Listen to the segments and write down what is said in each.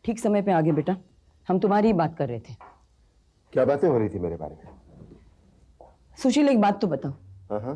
ठीक समय पे आ गए बेटा, हम तुम्हारी ही बात कर रहे थे। क्या बातें हो रही थी मेरे बारे में? सुशील, एक बात तो बताओ। हाँ।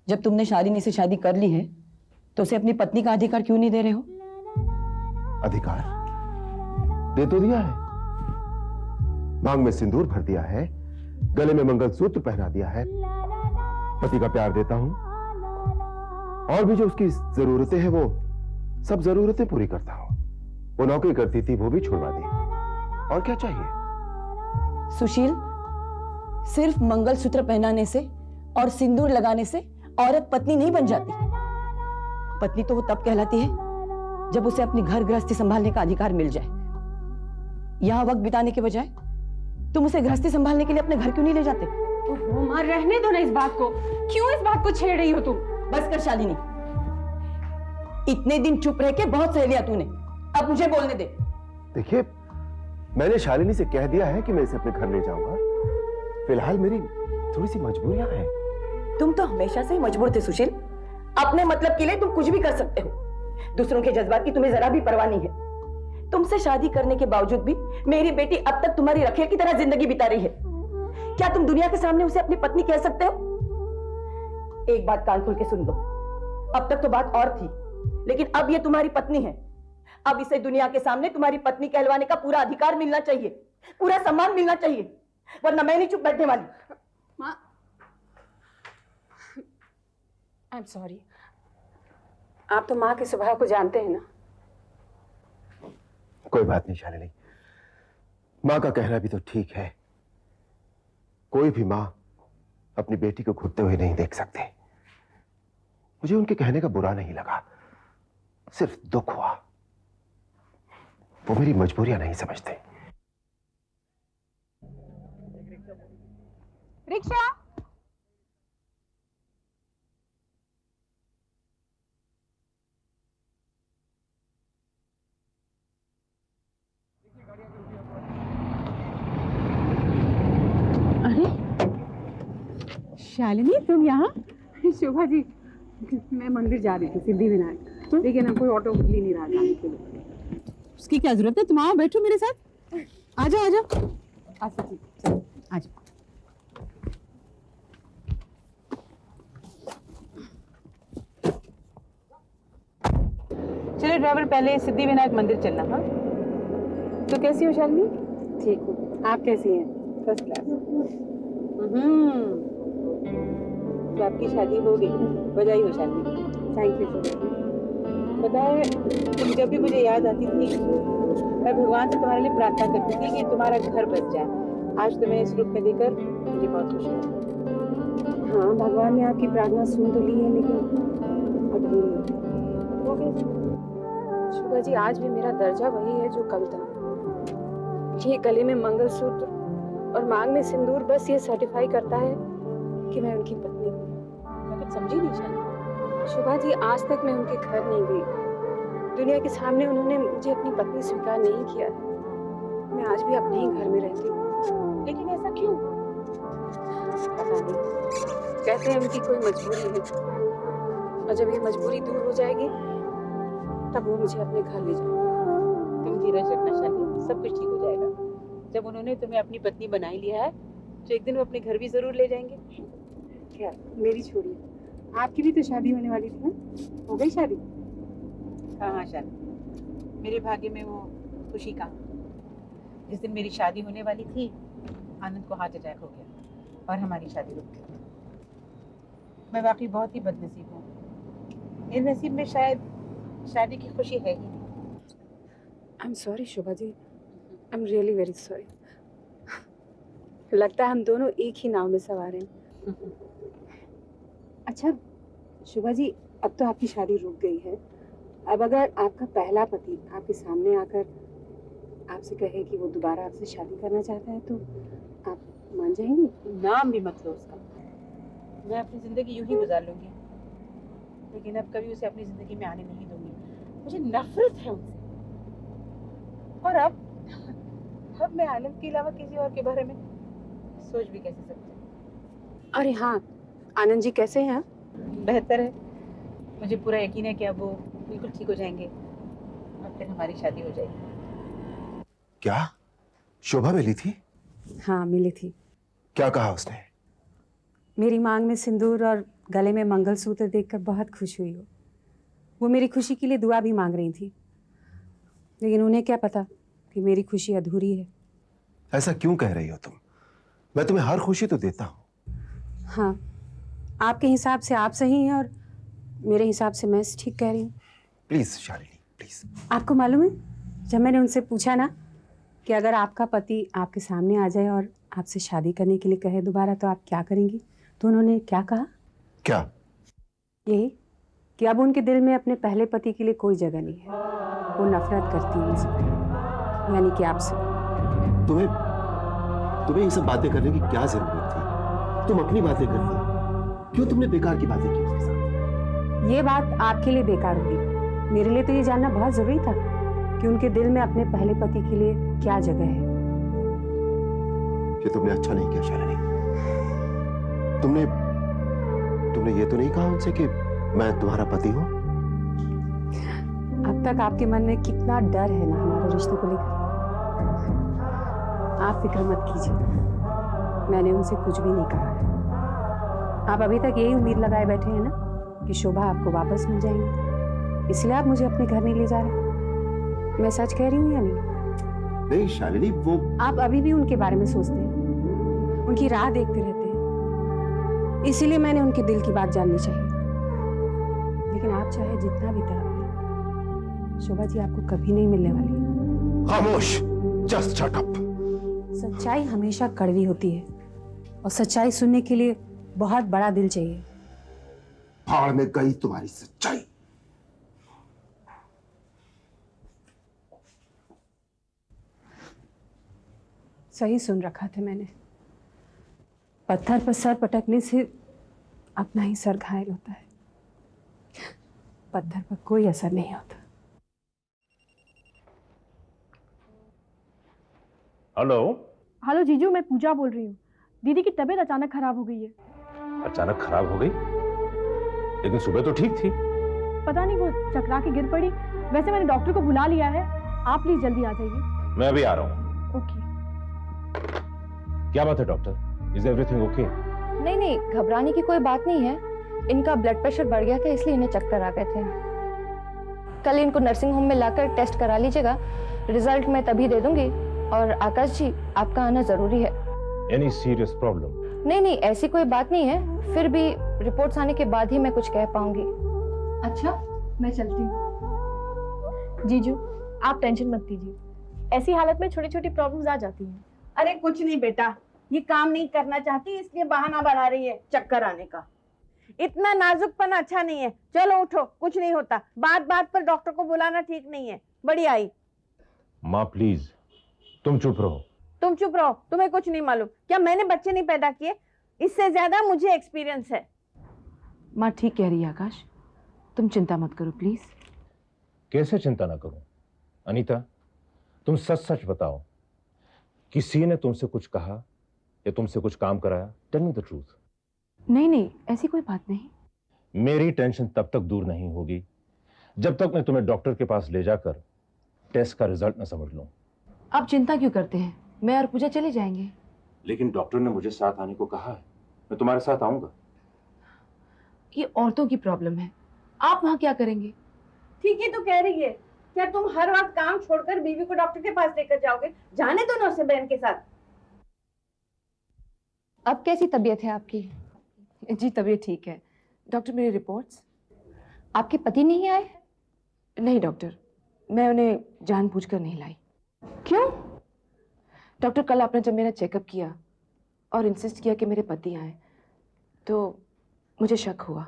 जब तुमने शालिनी से शादी कर ली है तो उसे अपनी पत्नी का अधिकार क्यों नहीं दे रहे हो? अधिकार दे तो दिया है, मांग में सिंदूर भर दिया है, गले में मंगलसूत्र पहना दिया है, पति का प्यार देता हूं, और भी जो उसकी जरूरतें हैं वो सब जरूरतें पूरी करता हूं। वो नौकरी करती थी, वो भी छुड़वा दी। और क्या चाहिए? सुशील, सिर्फ मंगलसूत्र पहनाने से और सिंदूर लगाने से औरत पत्नी नहीं बन जाती। पत्नी तो वो तब कहलाती है जब उसे अपनी घर गृहस्थी संभालने का अधिकार मिल जाए। यहां वक्त बिताने के बजाय तुम उसे गृहस्थी संभालने के लिए अपने घर क्यों नहीं ले जाते? ओहो माँ, रहने दो ना इस बात को। क्यों इस बात को छेड़ रही हो तुम? बस कर शालिनी, इतने दिन चुप रह के बहुत सह लिया तूने, अब मुझे बोलने दे। देखिए, मैंने शालिनी से कह दिया है कि मैं इसे अपने घर ले जाऊंगा। फिलहाल मेरी थोड़ी सी मजबूरियां हैं। तुम तो हमेशा से ही मजबूर थे सुशील। अपने मतलब के लिए तुम कुछ भी कर सकते हो, दूसरों के जज्बात की तुम्हें जरा भी परवाह नहीं है। तुमसे शादी करने के बावजूद भी मेरी बेटी अब तक तुम्हारी रखेल की तरह जिंदगी बिता रही है। क्या तुम दुनिया के सामने उसे अपनी पत्नी कह सकते हो? एक बात कान खोल के सुन लो, अब तक तो बात और थी, लेकिन अब ये तुम्हारी पत्नी है। अब इसे दुनिया के सामने तुम्हारी पत्नी कहलवाने का पूरा अधिकार मिलना चाहिए, पूरा सम्मान मिलना चाहिए, वरना मैं नहीं चुप बैठने वाली। माँ, आई एम सॉरी। आप तो माँ के स्वभाव को जानते हैं ना। कोई बात नहीं शालिनी, मां का कहना भी तो ठीक है। कोई भी मां अपनी बेटी को घुटते हुए नहीं देख सकते। मुझे उनके कहने का बुरा नहीं लगा, सिर्फ दुख हुआ। वो मेरी मजबूरियां नहीं समझते। रिक्शा। शालिनी, तुम यहाँ? शोभा जी, मैं मंदिर जा रही थी सिद्धिविनायक, लेकिन अब कोई ऑटो मिल ही नहीं रहा जाने के लिए। उसकी क्या जरूरत है, तुम आओ बैठो मेरे साथ। आ जाओ आ जाओ। अच्छा जी, चलो आ जाओ। चलो ड्राइवर, पहले सिद्धिविनायक मंदिर चलना। हाँ, तो कैसी हो शालिनी? ठीक हूँ, आप कैसी हैं? First class. तो आपकी शादी हो गई, बधाई हो शालिनी। Thank you Shobha ji. पता है, तुम जब भी मुझे याद आती थी मैं भगवान से तुम्हारे लिए प्रार्थना करती थी कि तुम्हारा घर बस जाए। आज तुम्हें इस रूप में देखकर मुझे बहुत खुशी है। हाँ, भगवान ने आपकी प्रार्थना सुन तो ली है, लेकिन अधूरी है। वो कैसे? शोभा जी, आज भी मेरा दर्जा वही है जो कल था। ये गले में मंगलसूत्र और मांग में सिंदूर बस ये सर्टिफाई करता है कि मैं उनकी पत्नी हूँ। मैं कुछ समझी नहीं शालिनी। शोभा जी, आज तक मैं उनके घर नहीं गई। दुनिया के सामने उन्होंने मुझे अपनी पत्नी स्वीकार नहीं किया है। मैं आज भी अपने ही घर में रहती हूँ। लेकिन ऐसा क्यों? पता नहीं, कहते हैं उनकी कोई मजबूरी है, और जब ये मजबूरी दूर हो जाएगी तब वो मुझे अपने घर ले जाएंगे। तुम धीरज रखना शालिनी, सब कुछ ठीक हो जाएगा। जब उन्होंने तुम्हें अपनी पत्नी बना ही लिया है तो एक दिन वो अपने घर भी जरूर ले जाएंगे। क्या मेरी छोड़िए, आपकी भी तो शादी होने वाली थी ना? हो गई शादी? हाँ शालिनी, मेरे भाग्य में वो खुशी कहाँ। जिस दिन मेरी शादी होने वाली थी, आनंद को हार्ट अटैक हो गया और हमारी शादी रुक गई। मैं वाकई बहुत ही बदनसीब हूँ। इस नसीब में शायद शादी की खुशी है ही नहीं। I am sorry Shobha ji, I am really very sorry. लगता है हम दोनों एक ही नाव में सवार हैं। अच्छा शोभा जी, अब तो आपकी शादी रुक गई है। अब अगर आपका पहला पति आपके सामने आकर आपसे कहे कि वो दोबारा आपसे शादी करना चाहता है तो आप मान जाएंगी? नाम भी मत लो उसका। मैं अपनी जिंदगी यूं ही गुजार लूंगी, लेकिन अब कभी उसे अपनी जिंदगी में आने नहीं दूंगी। मुझे नफरत है उनसे। और अब मैं आनंद के अलावा किसी और के बारे में सोच भी कैसे सकती? अरे हाँ, आनंद जी कैसे हैं? बेहतर है। मुझे पूरा यकीन है कि अब वो बिल्कुल ठीक हो जाएंगे और फिर हमारी शादी हो जाएगी। क्या शोभा मिली थी? हाँ, मिली थी। क्या कहा उसने? मेरी मांग में सिंदूर और गले में मंगलसूत्र देखकर बहुत खुश हुई वो मेरी खुशी के लिए दुआ भी मांग रही थी, लेकिन उन्हें क्या पता कि मेरी खुशी अधूरी है। ऐसा क्यों कह रही हो तुम? मैं तुम्हें हर खुशी तो देता हूं। हाँ, आपके हिसाब से आप सही हैं और मेरे हिसाब से मैं ठीक कह रही हूँ। Please Shalini, please. आपको मालूम है, जब मैंने उनसे पूछा ना कि अगर आपका पति आपके सामने आ जाए और आपसे शादी करने के लिए कहे दोबारा, तो आप क्या करेंगी, तो उन्होंने क्या कहा? क्या? यही कि अब उनके दिल में अपने पहले पति के लिए कोई जगह नहीं है। वो नफरत करती है उनसे, यानी कि आपसे। तुम्हें ये सब बातें करने की क्या जरूरत थी? तुम अपनी बातें करती, क्यों तुमने बेकार की बातें की उसके साथ? ये बात आपके लिए बेकार होगी, मेरे लिए तो ये जानना बहुत जरूरी था कि उनके दिल में अपने पहले पति के लिए क्या जगह है। ये तुमने अच्छा नहीं किया शालिनी। तुमने ये तो नहीं कहा उनसे कि मैं तुम्हारा पति हूं? अब तक आपके मन में कितना डर है ना हमारे रिश्ते को लेकर। आप फिक्र मत कीजिए, मैंने उनसे कुछ भी नहीं कहा है। आप अभी तक यही उम्मीद लगाए बैठे हैं ना कि शोभा आपको वापस मिल जाएंगी, इसलिए आप मुझे अपने घर नहीं ले जा रहे। मैं सच कह रही हूँ या नहीं? नहीं शालिनी, वो आप अभी भी उनके बारे में सोचते हैं, उनकी राह देखते रहते हैं, इसीलिए मैंने उनके दिल की बात जाननी चाहिए। लेकिन आप चाहे जितना भी तड़प, शोभा जी आपको कभी नहीं मिलने वाली। खामोश, जस्ट शट अप। सच्चाई हमेशा कड़वी होती है और सच्चाई सुनने के लिए बहुत बड़ा दिल चाहिए। भाड़ में गई तुम्हारी सच्चाई। सही सुन रखा था मैंने, पत्थर पर सर पटकने से अपना ही सर घायल होता है, पत्थर पर कोई असर नहीं होता। हेलो जीजू, मैं पूजा बोल रही हूँ। दीदी की तबीयत अचानक खराब हो गई है। अचानक खराब हो गई? लेकिन सुबह तो ठीक थी। पता नहीं वो चकरा के गिर पड़ी। वैसे मैंने डॉक्टर को बुला लिया है, आप प्लीज जल्दी आ जाइए। मैं अभी आ रहा हूँ। ओके। क्या बात है डॉक्टर? Is everything okay? नहीं, घबराने की कोई बात नहीं है। इनका ब्लड प्रेशर बढ़ गया था, इसलिए इन्हें चक्कर आ गए थे। कल इनको नर्सिंग होम में लाकर टेस्ट करा लीजिएगा, रिजल्ट मैं तभी दे दूंगी। और आकाश जी, आपका आना जरूरी है। Any serious problem? नहीं, ऐसी कोई बात नहीं है, फिर भी रिपोर्ट्स आने के बाद ही मैं कुछ कह पाऊंगी। अच्छा, मैं चलती हूँ। जीजू, आप टेंशन मत लीजिए, ऐसी हालत में छोटी छोटी प्रॉब्लम्स आ जाती हैं। अरे कुछ नहीं बेटा, ये काम नहीं करना चाहती इसलिए बहाना बना रही है चक्कर आने का। इतना नाजुकपन अच्छा नहीं है। चलो उठो, कुछ नहीं होता। बात बात पर डॉक्टर को बुलाना ठीक नहीं है। बड़ी आई। माँ प्लीज तुम चुप रहो। तुम चुप रहो, तुम्हें कुछ नहीं मालूम। क्या मैंने बच्चे नहीं पैदा किए? इससे ज्यादा मुझे एक्सपीरियंस है। माँ ठीक कह रही है आकाश, तुम चिंता मत करो प्लीज। कैसे चिंता ना करूं? अनीता, तुम सच सच बताओ, किसी ने तुमसे कुछ कहा या तुमसे कुछ काम कराया? Tell me the truth. नहीं, ऐसी कोई बात नहीं। मेरी टेंशन तब तक दूर नहीं होगी जब तक मैं तुम्हें डॉक्टर के पास ले जाकर टेस्ट का रिजल्ट न समझ लूं। आप चिंता क्यों करते हैं, मैं और पूजा चले जाएंगे। लेकिन डॉक्टर ने मुझे साथ आने को कहा है, मैं तुम्हारे साथ आऊंगा। ये औरतों की प्रॉब्लम है, आप वहां क्या करेंगे? ठीक ही तो कह रही है। क्या तुम हर वक्त काम छोड़कर बीवी को डॉक्टर के पास लेकर जाओगे? जाने दो ना उसे बहन के साथ। अब कैसी तबीयत है आपकी? जी तबीयत ठीक है। डॉक्टर, मेरी रिपोर्ट्स? आपके पति नहीं आए? नहीं डॉक्टर, मैं उन्हें जानबूझकर नहीं लाई। क्यों? डॉक्टर, कल आपने जब मेरा चेकअप किया और इंसिस्ट किया कि मेरे पति आए, तो मुझे शक हुआ।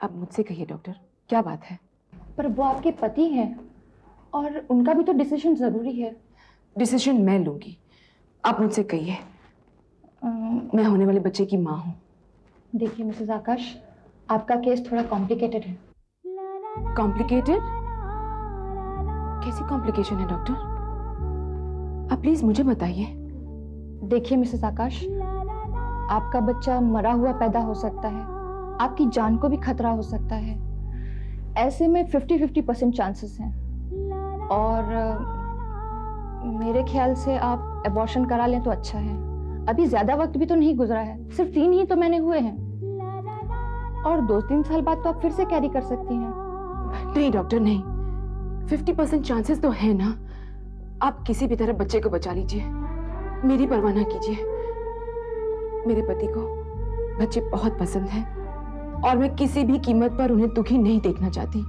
अब मुझसे कहिए डॉक्टर, क्या बात है? पर वो आपके पति हैं और उनका भी तो डिसीजन जरूरी है। डिसीजन मैं लूंगी, आप मुझसे कहिए। मैं होने वाले बच्चे की माँ हूँ। देखिए मिसेस आकाश, आपका केस थोड़ा कॉम्प्लिकेटेड है। कॉम्प्लिकेटेड? कैसी कॉम्प्लिकेशन है डॉक्टर? आप प्लीज मुझे बताइए। देखिए मिसेस आकाश, आपका बच्चा मरा हुआ पैदा हो सकता है, आपकी जान को भी खतरा हो सकता है। ऐसे में 50-50% चांसेस हैं। और मेरे ख्याल से आप अबॉर्शन करा लें तो अच्छा है। अभी ज्यादा वक्त भी तो नहीं गुजरा है, सिर्फ 3 ही तो मैंने हुए हैं, और 2-3 साल बाद तो आप फिर से कैरी कर सकती हैं। नहीं डॉक्टर नहीं, 50% चांसेस तो है ना। आप किसी भी तरह बच्चे को बचा लीजिए, मेरी परवाह ना कीजिए। मेरे पति को बच्चे बहुत पसंद हैं और मैं किसी भी कीमत पर उन्हें दुखी नहीं देखना चाहती।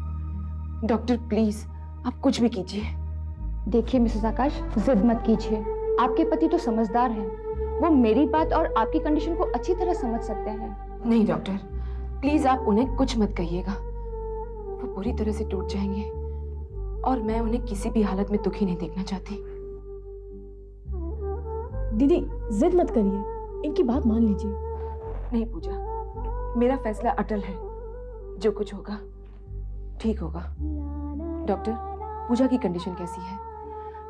डॉक्टर प्लीज आप कुछ भी कीजिए। देखिए मिसेस आकाश, जिद मत कीजिए। आपके पति तो समझदार हैं, वो मेरी बात और आपकी कंडीशन को अच्छी तरह समझ सकते हैं। नहीं डॉक्टर, प्लीज आप उन्हें कुछ मत कहिएगा, वो पूरी तरह से टूट जाएंगे और मैं उन्हें किसी भी हालत में दुखी नहीं देखना चाहती। दीदी जिद मत करिए, इनकी बात मान लीजिए। नहीं पूजा, मेरा फैसला अटल है, जो कुछ होगा ठीक होगा। डॉक्टर, पूजा की कंडीशन कैसी है?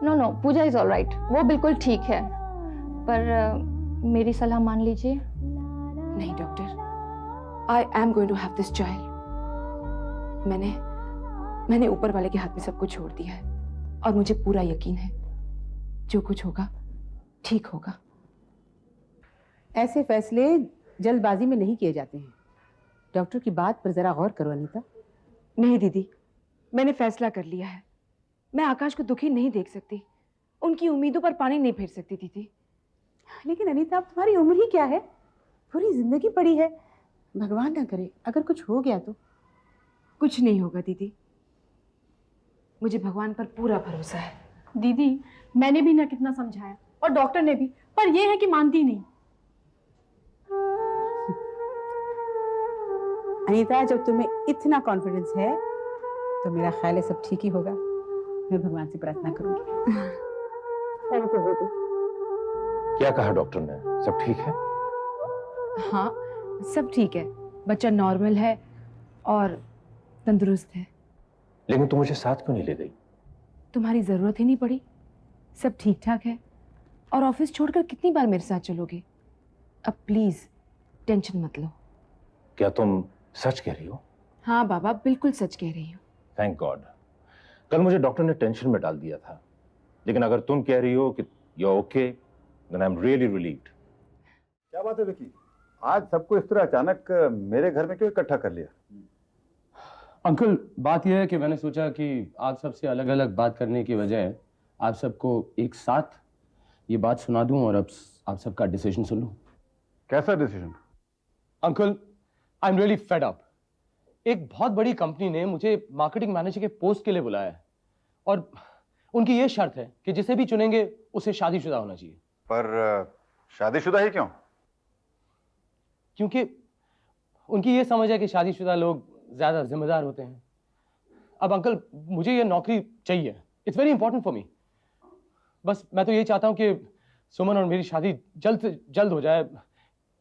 No, Pooja is all right, वो बिल्कुल ठीक है, पर मेरी सलाह मान लीजिए। नहीं doctor, I am going to have this child. मैंने ऊपर वाले के हाथ में सब कुछ छोड़ दिया है और मुझे पूरा यकीन है जो कुछ होगा ठीक होगा। ऐसे फैसले जल्दबाजी में नहीं किए जाते हैं। डॉक्टर की बात पर जरा गौर करो अनीता। नहीं दीदी, मैंने फैसला कर लिया है। मैं आकाश को दुखी नहीं देख सकती, उनकी उम्मीदों पर पानी नहीं फेर सकती दीदी। लेकिन अनीता, अब तुम्हारी उम्र ही क्या है, पूरी जिंदगी पड़ी है। भगवान ना करे अगर कुछ हो गया तो। कुछ नहीं होगा दीदी, मुझे भगवान पर पूरा भरोसा है। दीदी मैंने भी ना कितना समझाया और डॉक्टर ने भी, पर यह है कि मानती नहीं। अनीता, जब तुम्हें इतना कॉन्फिडेंस है तो मेरा ख्याल है सब ठीक ही होगा। मैं भगवान से प्रार्थना करूंगी। Thank you baby. क्या कहा डॉक्टर ने, सब ठीक है? हाँ सब ठीक है, बच्चा नॉर्मल है और तंदुरुस्त है। लेकिन तुम मुझे साथ क्यों नहीं ले गई? तुम्हारी जरूरत ही नहीं पड़ी, सब ठीक ठाक है। और ऑफिस छोड़कर कितनी बार मेरे साथ चलोगे? अब प्लीज टेंशन मत लो। क्या तुम सच कह रही हो? हाँ बाबा, बिल्कुल सच कह रही हूँ। Thank God. कल मुझे डॉक्टर ने टेंशन में डाल दिया था, लेकिन अगर तुम कह रही हो कि you are okay, then I am really relieved. क्या बात है विकी, आज सबको इस तरह अचानक मेरे घर में क्यों इकट्ठा कर लिया? अंकल, बात यह है कि मैंने सोचा कि आप सबसे अलग अलग बात करने की बजाय आप सबको एक साथ ये बात सुना दूं और अब आप सबका डिसीजन सुन लूं। कैसा decision? Uncle, I am really fed up. एक बहुत बड़ी कंपनी ने मुझे मार्केटिंग मैनेजर के पोस्ट के लिए बुलाया है और उनकी ये शर्त है कि जिसे भी चुनेंगे उसे शादीशुदा होना चाहिए। पर शादीशुदा ही क्यों? क्योंकि उनकी ये समझ है कि शादीशुदा लोग ज्यादा जिम्मेदार होते हैं। अब अंकल, मुझे ये नौकरी चाहिए, it's very important for me. बस मैं तो ये चाहता हूं कि सुमन और मेरी शादी जल्द से जल्द हो जाए,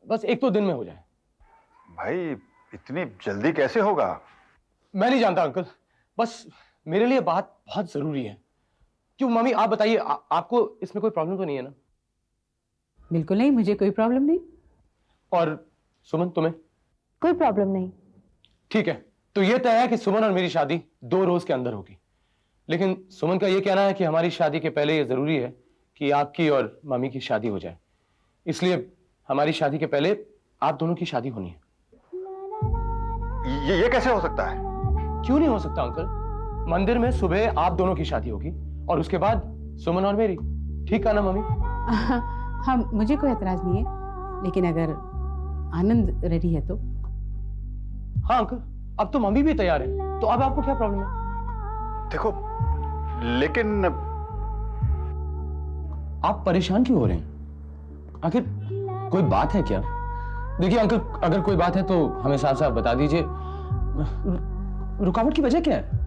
बस 1-2 दिन में हो जाए। भाई इतनी जल्दी कैसे होगा? मैं नहीं जानता अंकल, बस मेरे लिए बात बहुत जरूरी है। क्यों मम्मी, आप बताइए, आपको इसमें कोई प्रॉब्लम तो नहीं है ना? बिल्कुल नहीं, मुझे कोई प्रॉब्लम नहीं। और सुमन, तुम्हें? कोई प्रॉब्लम नहीं। ठीक है, तो ये तय है कि सुमन और मेरी शादी 2 रोज के अंदर होगी। लेकिन सुमन का ये कहना है कि हमारी शादी के पहले ये जरूरी है कि आपकी और मम्मी की शादी हो जाए, इसलिए हमारी शादी के पहले आप दोनों की शादी होनी है। ये कैसे हो सकता है? क्यों नहीं हो सकता अंकल? मंदिर में सुबह आप दोनों की शादी होगी और उसके बाद सुमन और मेरी। ठीक है ना मम्मी? हाँ, मुझे कोई एतराज नहीं है, लेकिन अगर आनंद रेडी है तो। हाँ अंकल, अब तो मम्मी भी तैयार है, तो अब आपको क्या प्रॉब्लम है? देखो, लेकिन आप परेशान क्यों हो रहे हैं? आखिर कोई बात है क्या? देखिए अंकल, अगर कोई बात है तो हमें साफ साफ बता दीजिए। रुकावट की वजह क्या है?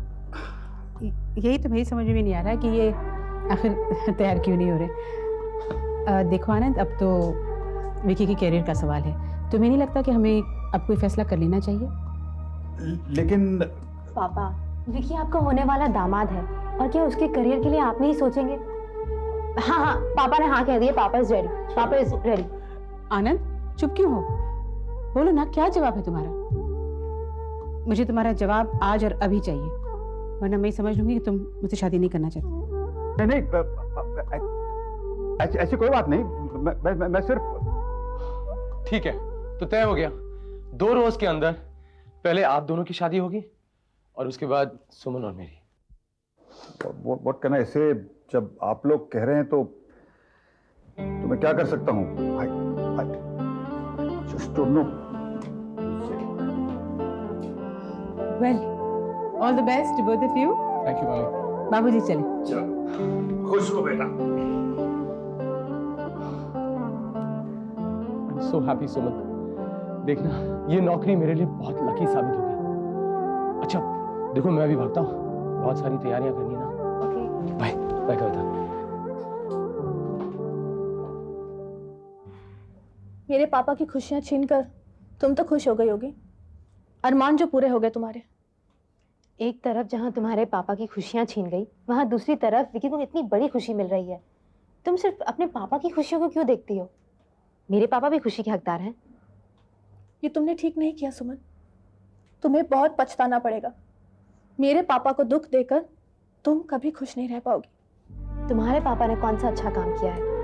यही तो मेरी समझ में नहीं आ रहा है कि ये आखिर तैयार क्यों नहीं हो रहे। देखो आनंद, अब तो विकी के कैरियर का सवाल है, तुम्हें नहीं लगता कि हमें अब कोई फैसला कर लेना चाहिए? लेकिन पापा, विकी आपका होने वाला दामाद है और क्या उसके करियर के लिए आप नहीं सोचेंगे? हाँ, पापा ने हाँ कह दिया। पापा इज रेडी, पापा इज रेडी। आनंद, चुप क्यों हो? बोलो ना, क्या जवाब है तुम्हारा? मुझे तुम्हारा जवाब आज और अभी चाहिए, वरना मैं समझ लूंगी कि तुम मुझसे शादी नहीं करना चाहते। नहीं, ऐसी कोई बात नहीं, मैं सिर्फ। ठीक है, तो तय हो गया। 2 रोज के अंदर पहले आप दोनों की शादी होगी और उसके बाद सुमन और मेरी। व्हाट कैन आई से? जब आप लोग कह रहे हैं तो मैं क्या कर सकता हूँ? I just don't know. Well, all the best to both of you. Thank you mummy. बाबूजी चले। खुश हो बेटा। So happy Suman. देखना, ये नौकरी मेरे लिए बहुत लकी साबित होगी। अच्छा देखो, मैं अभी भागता हूँ, बहुत सारी तैयारियां करनी है ना। ओके। बाय बाय कविता। मेरे पापा की खुशियां छीनकर तुम तो खुश हो गई होगी, अरमान जो पूरे हो गए तुम्हारे। एक तरफ जहां तुम्हारे पापा की खुशियां छीन गई, वहां दूसरी तरफ विकी को इतनी बड़ी खुशी मिल रही है। तुम सिर्फ अपने पापा की खुशियों को क्यों देखती हो? मेरे पापा भी खुशी के हकदार हैं। ये तुमने ठीक नहीं किया सुमन, तुम्हें बहुत पछताना पड़ेगा। मेरे पापा को दुख देकर तुम कभी खुश नहीं रह पाओगी। तुम्हारे पापा ने कौन सा अच्छा काम किया है?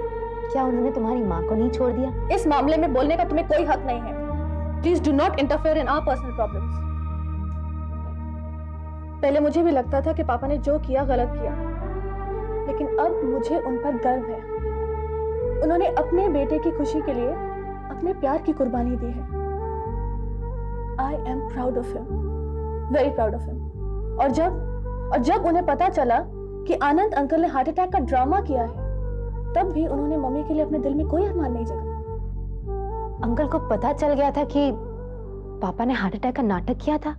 क्या उन्होंने तुम्हारी माँ को नहीं छोड़ दिया? इस मामले में बोलने का तुम्हें कोई हक नहीं है। Please do not interfere in our personal problems. पहले मुझे भी लगता था कि पापा ने जो किया गलत किया, लेकिन अब मुझे उन पर गर्व है। उन्होंने अपने बेटे की खुशी के लिए अपने प्यार की कुर्बानी दी है। I am proud of him, very proud of him. और जब उन्हें पता चला कि आनंद अंकल ने हार्ट अटैक का ड्रामा किया है, तब भी उन्होंने मम्मी के लिए अपने दिल में कोई अरमान नहीं जगा। अंकल को पता चल गया था कि पापा ने हार्ट अटैक का नाटक किया था?